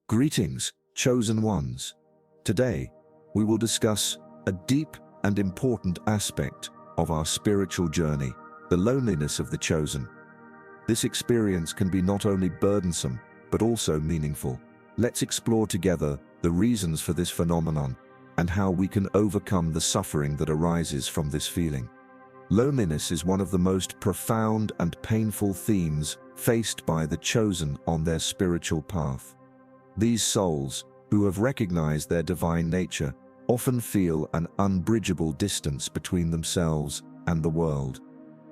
Greetings, chosen ones. Today, we will discuss a deep and important aspect of our spiritual journey, the loneliness of the chosen. This experience can be not only burdensome, but also meaningful. Let's explore together the reasons for this phenomenon and how we can overcome the suffering that arises from this feeling. Loneliness is one of the most profound and painful themes faced by the chosen on their spiritual path. These souls, who have recognized their divine nature, often feel an unbridgeable distance between themselves and the world.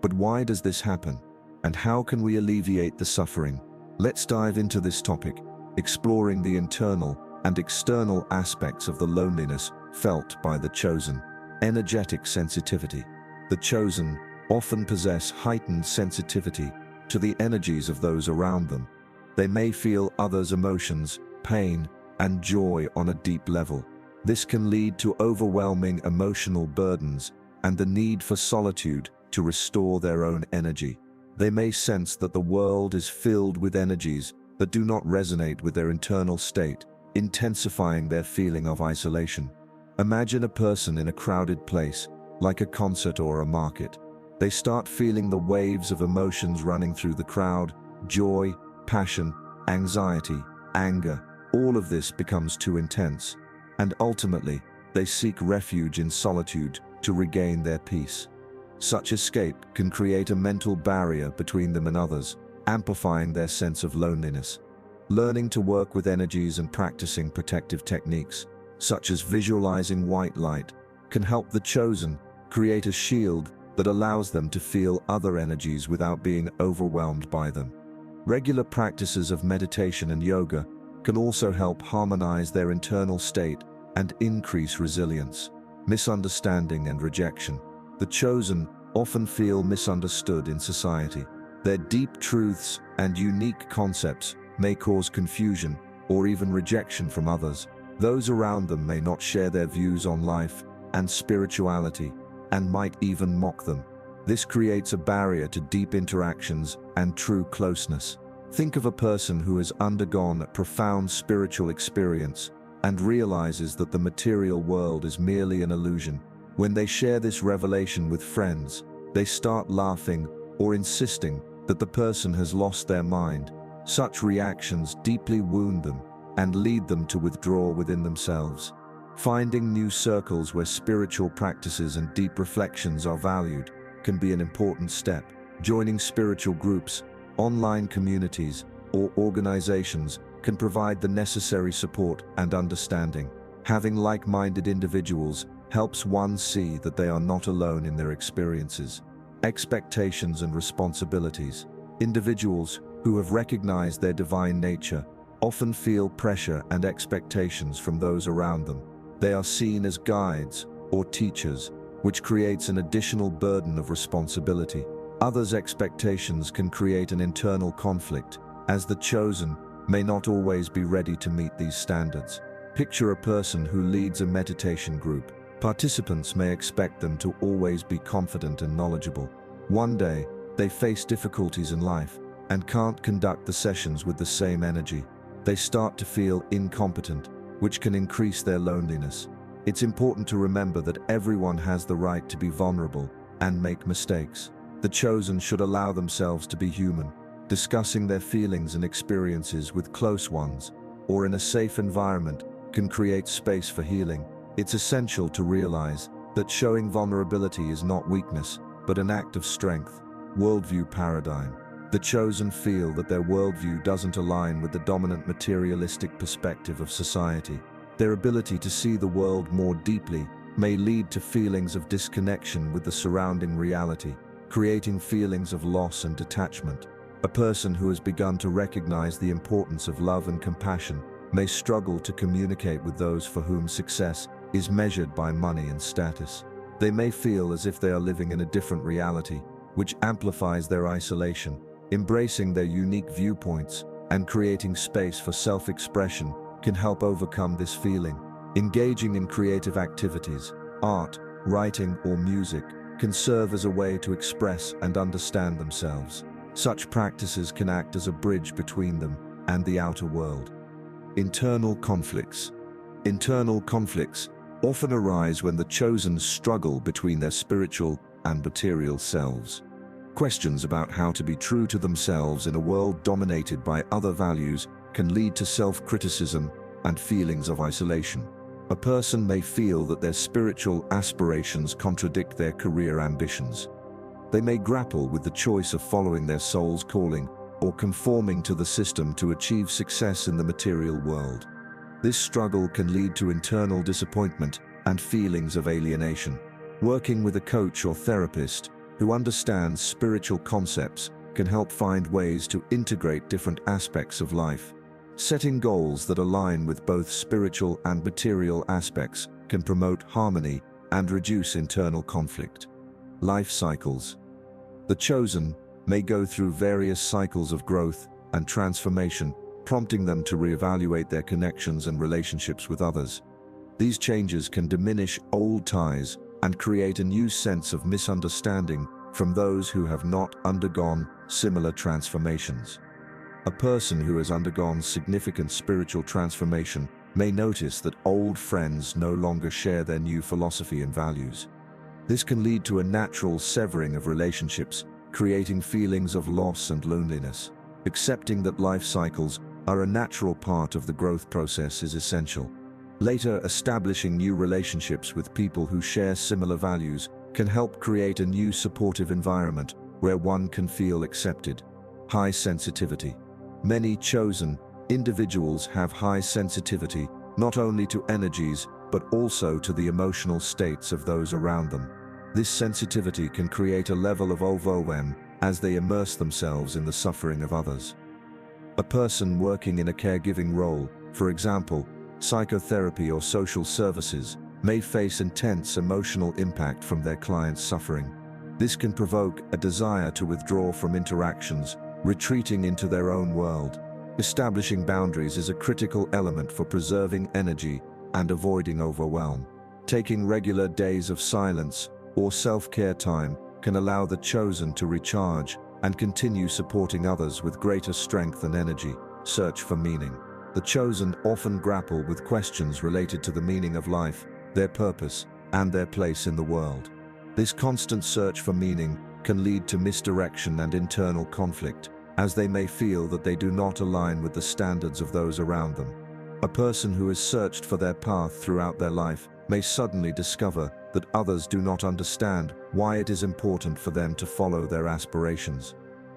But why does this happen? And how can we alleviate the suffering? Let's dive into this topic, exploring the internal and external aspects of the loneliness felt by the chosen. Energetic sensitivity. The chosen often possess heightened sensitivity to the energies of those around them. They may feel others' emotions, pain, and joy on a deep level. This can lead to overwhelming emotional burdens and the need for solitude to restore their own energy. They may sense that the world is filled with energies that do not resonate with their internal state, intensifying their feeling of isolation. Imagine a person in a crowded place, like a concert or a market. They start feeling the waves of emotions running through the crowd: joy, passion, anxiety, anger. All of this becomes too intense, and ultimately, they seek refuge in solitude to regain their peace. Such escape can create a mental barrier between them and others, amplifying their sense of loneliness. Learning to work with energies and practicing protective techniques, such as visualizing white light, can help the chosen create a shield that allows them to feel other energies without being overwhelmed by them. Regular practices of meditation and yoga can also help harmonize their internal state and increase resilience. Misunderstanding and rejection. The chosen often feel misunderstood in society. Their deep truths and unique concepts may cause confusion or even rejection from others. Those around them may not share their views on life and spirituality, and might even mock them. This creates a barrier to deep interactions and true closeness. Think of a person who has undergone a profound spiritual experience and realizes that the material world is merely an illusion. When they share this revelation with friends, they start laughing or insisting that the person has lost their mind. Such reactions deeply wound them and lead them to withdraw within themselves. Finding new circles where spiritual practices and deep reflections are valued can be an important step. Joining spiritual groups, online communities, or organizations can provide the necessary support and understanding. Having like-minded individuals helps one see that they are not alone in their experiences. Expectations and responsibilities. Individuals who have recognized their divine nature often feel pressure and expectations from those around them. They are seen as guides or teachers, which creates an additional burden of responsibility. Others' expectations can create an internal conflict, as the chosen may not always be ready to meet these standards. Picture a person who leads a meditation group. Participants may expect them to always be confident and knowledgeable. One day, they face difficulties in life and can't conduct the sessions with the same energy. They start to feel incompetent, which can increase their loneliness. It's important to remember that everyone has the right to be vulnerable and make mistakes. The chosen should allow themselves to be human. Discussing their feelings and experiences with close ones or in a safe environment can create space for healing. It's essential to realize that showing vulnerability is not weakness, but an act of strength. Worldview paradigm. The chosen feel that their worldview doesn't align with the dominant materialistic perspective of society. Their ability to see the world more deeply may lead to feelings of disconnection with the surrounding reality, creating feelings of loss and detachment. A person who has begun to recognize the importance of love and compassion may struggle to communicate with those for whom success is measured by money and status. They may feel as if they are living in a different reality, which amplifies their isolation. Embracing their unique viewpoints and creating space for self-expression can help overcome this feeling. Engaging in creative activities, art, writing, or music can serve as a way to express and understand themselves. Such practices can act as a bridge between them and the outer world. Internal conflicts. Internal conflicts often arise when the chosen struggle between their spiritual and material selves. Questions about how to be true to themselves in a world dominated by other values can lead to self-criticism and feelings of isolation. A person may feel that their spiritual aspirations contradict their career ambitions. They may grapple with the choice of following their soul's calling or conforming to the system to achieve success in the material world. This struggle can lead to internal disappointment and feelings of alienation. Working with a coach or therapist who understands spiritual concepts can help find ways to integrate different aspects of life. Setting goals that align with both spiritual and material aspects can promote harmony and reduce internal conflict. Life cycles. The chosen may go through various cycles of growth and transformation, prompting them to reevaluate their connections and relationships with others. These changes can diminish old ties and create a new sense of misunderstanding from those who have not undergone similar transformations. A person who has undergone significant spiritual transformation may notice that old friends no longer share their new philosophy and values. This can lead to a natural severing of relationships, creating feelings of loss and loneliness. Accepting that life cycles are a natural part of the growth process is essential. Later, establishing new relationships with people who share similar values can help create a new supportive environment where one can feel accepted. High sensitivity. Many chosen individuals have high sensitivity not only to energies but also to the emotional states of those around them. This sensitivity can create a level of overwhelm as they immerse themselves in the suffering of others. A person working in a caregiving role, for example, psychotherapy or social services, may face intense emotional impact from their clients' suffering. This can provoke a desire to withdraw from interactions, retreating into their own world. Establishing boundaries is a critical element for preserving energy and avoiding overwhelm. Taking regular days of silence or self-care time can allow the chosen to recharge and continue supporting others with greater strength and energy. Search for meaning. The chosen often grapple with questions related to the meaning of life, their purpose, and their place in the world. This constant search for meaning can lead to misdirection and internal conflict, as they may feel that they do not align with the standards of those around them. A person who has searched for their path throughout their life may suddenly discover that others do not understand why it is important for them to follow their aspirations.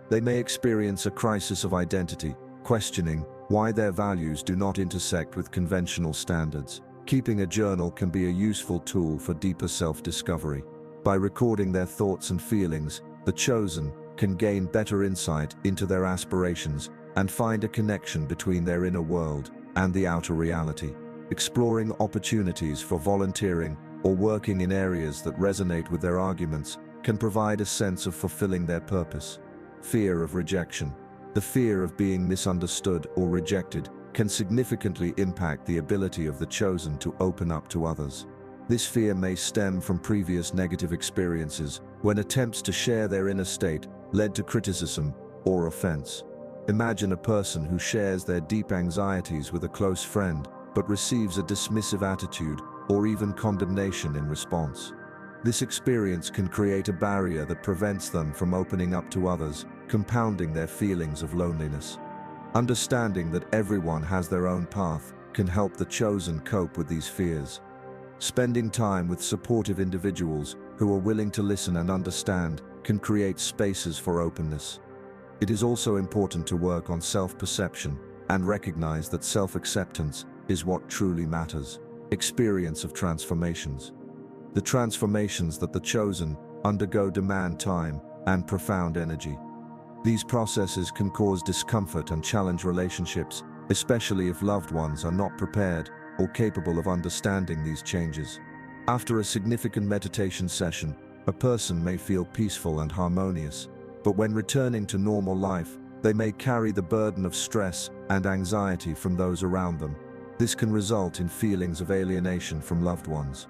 They may experience a crisis of identity, questioning why their values do not intersect with conventional standards. Keeping a journal can be a useful tool for deeper self-discovery. By recording their thoughts and feelings, the chosen can gain better insight into their aspirations and find a connection between their inner world and the outer reality. Exploring opportunities for volunteering or working in areas that resonate with their arguments can provide a sense of fulfilling their purpose. Fear of rejection. The fear of being misunderstood or rejected can significantly impact the ability of the chosen to open up to others. This fear may stem from previous negative experiences when attempts to share their inner state led to criticism or offense. Imagine a person who shares their deep anxieties with a close friend but receives a dismissive attitude or even condemnation in response. This experience can create a barrier that prevents them from opening up to others, compounding their feelings of loneliness. Understanding that everyone has their own path can help the chosen cope with these fears. Spending time with supportive individuals who are willing to listen and understand can create spaces for openness. It is also important to work on self-perception and recognize that self-acceptance is what truly matters. Experience of transformations. The transformations that the chosen undergo demand time and profound energy. These processes can cause discomfort and challenge relationships, especially if loved ones are not prepared or capable of understanding these changes. After a significant meditation session, a person may feel peaceful and harmonious, but when returning to normal life, they may carry the burden of stress and anxiety from those around them. This can result in feelings of alienation from loved ones.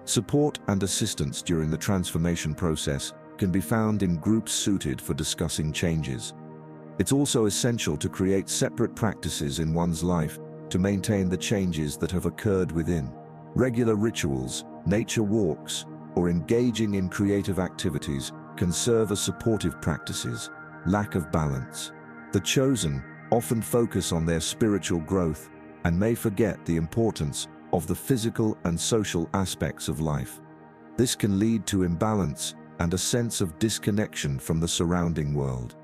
Support and assistance during the transformation process can be found in groups suited for discussing changes. It's also essential to create separate practices in one's life to maintain the changes that have occurred within. Regular rituals, nature walks, or engaging in creative activities can serve as supportive practices. Lack of balance. The chosen often focus on their spiritual growth and may forget the importance of the physical and social aspects of life. This can lead to imbalance and a sense of disconnection from the surrounding world.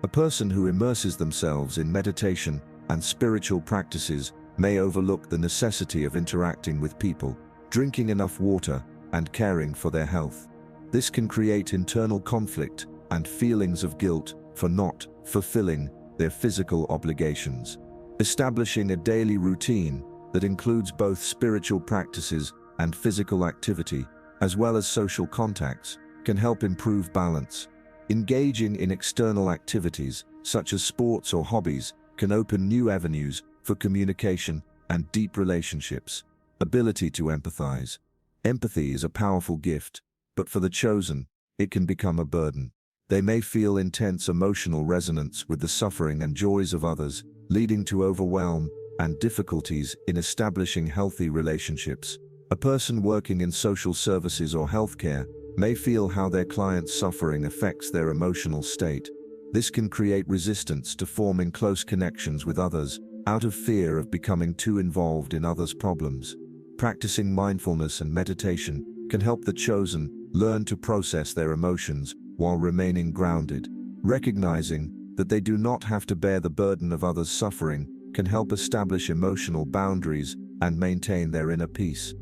A person who immerses themselves in meditation and spiritual practices may overlook the necessity of interacting with people, drinking enough water, and caring for their health. This can create internal conflict and feelings of guilt for not fulfilling their physical obligations. Establishing a daily routine that includes both spiritual practices and physical activity, as well as social contacts, can help improve balance. Engaging in external activities, such as sports or hobbies, can open new avenues for communication and deep relationships. Ability to empathize. Empathy is a powerful gift, but for the chosen, it can become a burden. They may feel intense emotional resonance with the suffering and joys of others, leading to overwhelm and difficulties in establishing healthy relationships. A person working in social services or healthcare may feel how their clients' suffering affects their emotional state. This can create resistance to forming close connections with others, out of fear of becoming too involved in others' problems. Practicing mindfulness and meditation can help the chosen learn to process their emotions while remaining grounded. Recognizing that they do not have to bear the burden of others' suffering can help establish emotional boundaries and maintain their inner peace.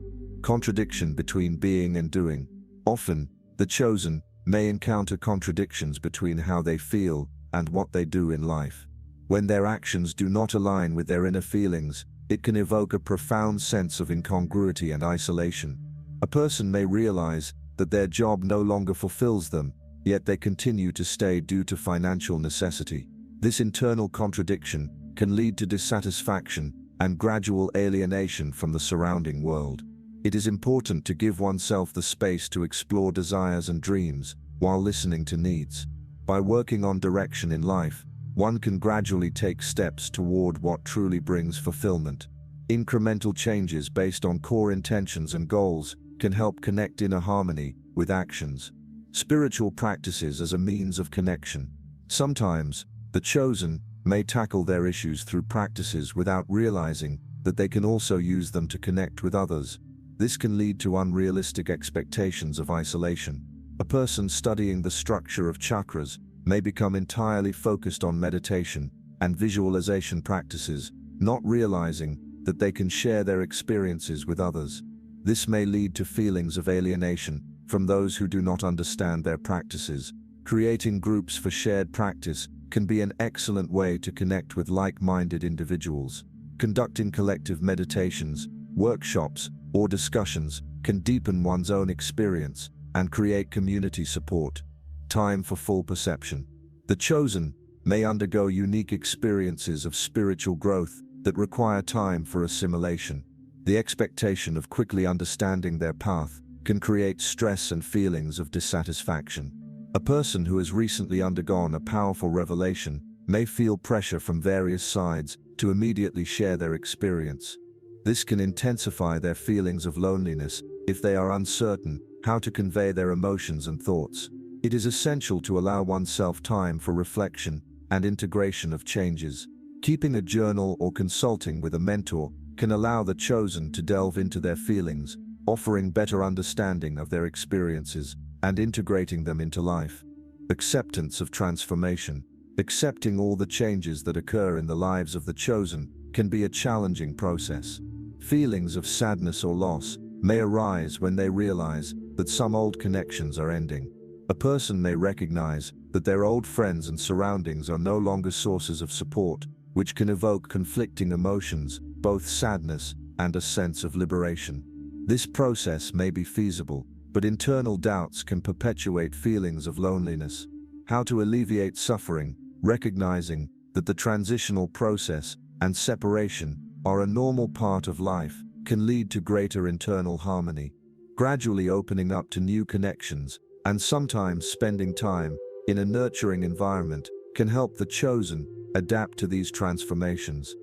Contradiction between being and doing. Often, the chosen may encounter contradictions between how they feel and what they do in life. When their actions do not align with their inner feelings, it can evoke a profound sense of incongruity and isolation. A person may realize that their job no longer fulfills them, yet they continue to stay due to financial necessity. This internal contradiction can lead to dissatisfaction and gradual alienation from the surrounding world. It is important to give oneself the space to explore desires and dreams while listening to needs. By working on direction in life, one can gradually take steps toward what truly brings fulfillment. Incremental changes based on core intentions and goals can help connect inner harmony with actions. Spiritual practices as a means of connection. Sometimes, the chosen may tackle their issues through practices without realizing that they can also use them to connect with others. This can lead to unrealistic expectations of isolation. A person studying the structure of chakras may become entirely focused on meditation and visualization practices, not realizing that they can share their experiences with others. This may lead to feelings of alienation from those who do not understand their practices. Creating groups for shared practice can be an excellent way to connect with like-minded individuals. Conducting collective meditations, workshops, or discussions can deepen one's own experience and create community support. Time for full perception. The chosen may undergo unique experiences of spiritual growth that require time for assimilation. The expectation of quickly understanding their path can create stress and feelings of dissatisfaction. A person who has recently undergone a powerful revelation may feel pressure from various sides to immediately share their experience. This can intensify their feelings of loneliness if they are uncertain how to convey their emotions and thoughts. It is essential to allow oneself time for reflection and integration of changes. Keeping a journal or consulting with a mentor can allow the chosen to delve into their feelings, offering better understanding of their experiences and integrating them into life. Acceptance of transformation. Accepting all the changes that occur in the lives of the chosen can be a challenging process. Feelings of sadness or loss may arise when they realize that some old connections are ending. A person may recognize that their old friends and surroundings are no longer sources of support, which can evoke conflicting emotions, both sadness and a sense of liberation. This process may be feasible, but internal doubts can perpetuate feelings of loneliness. How to alleviate suffering. Recognizing that the transitional process and separation are a normal part of life can lead to greater internal harmony. Gradually opening up to new connections and sometimes spending time in a nurturing environment can help the chosen adapt to these transformations.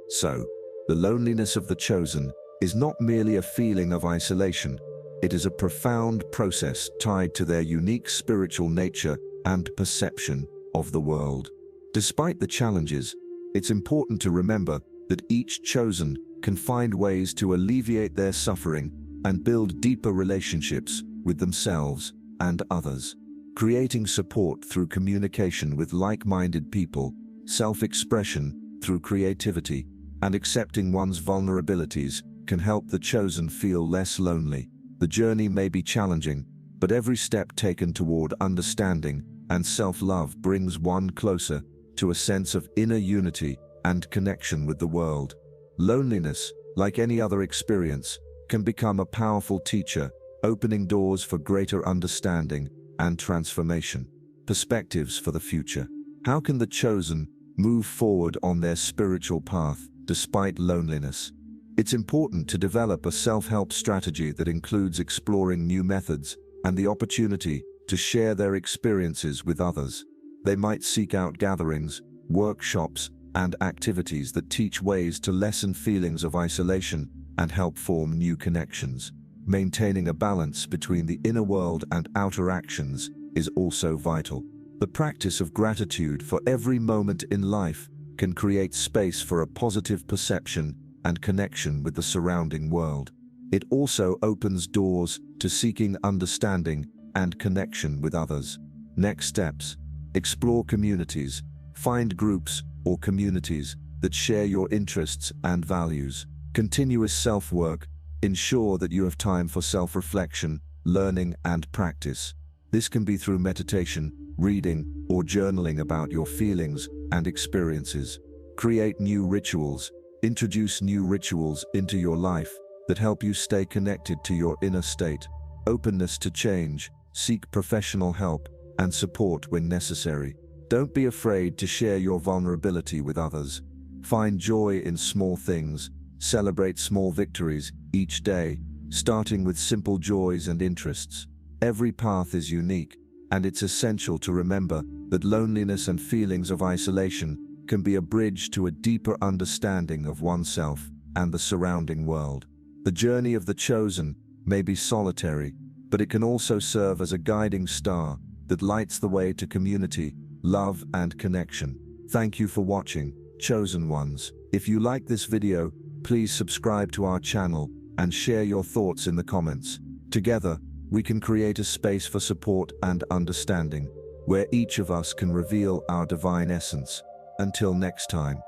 So, The loneliness of the chosen is not merely a feeling of isolation. It is a profound process tied to their unique spiritual nature and perception of the world. Despite the challenges, it's important to remember that each chosen can find ways to alleviate their suffering and build deeper relationships with themselves and others. Creating support through communication with like-minded people, self-expression through creativity, and accepting one's vulnerabilities can help the chosen feel less lonely. The journey may be challenging, but every step taken toward understanding and self-love brings one closer to a sense of inner unity and connection with the world. Loneliness, like any other experience, can become a powerful teacher, opening doors for greater understanding and transformation. Perspectives for the future. How can the chosen move forward on their spiritual path despite loneliness? It's important to develop a self-help strategy that includes exploring new methods and the opportunity to share their experiences with others. They might seek out gatherings, workshops, and activities that teach ways to lessen feelings of isolation and help form new connections. Maintaining a balance between the inner world and outer actions is also vital. The practice of gratitude for every moment in life can create space for a positive perception and connection with the surrounding world. It also opens doors to seeking understanding and connection with others. Next steps. Explore communities. Find groups or communities that share your interests and values. Continuous self-work. Ensure that you have time for self-reflection, learning, and practice. This can be through meditation, reading, or journaling about your feelings and experiences. Create new rituals. Introduce new rituals into your life that help you stay connected to your inner state. Openness to change. Seek professional help and support when necessary. Don't be afraid to share your vulnerability with others. Find joy in small things. Celebrate small victories each day, starting with simple joys and interests. Every path is unique, and it's essential to remember that loneliness and feelings of isolation can be a bridge to a deeper understanding of oneself and the surrounding world. The journey of the chosen may be solitary, but it can also serve as a guiding star that lights the way to community, love, and connection. Thank you for watching, chosen ones. If you like this video, please subscribe to our channel and share your thoughts in the comments. Together, we can create a space for support and understanding, where each of us can reveal our divine essence. Until next time.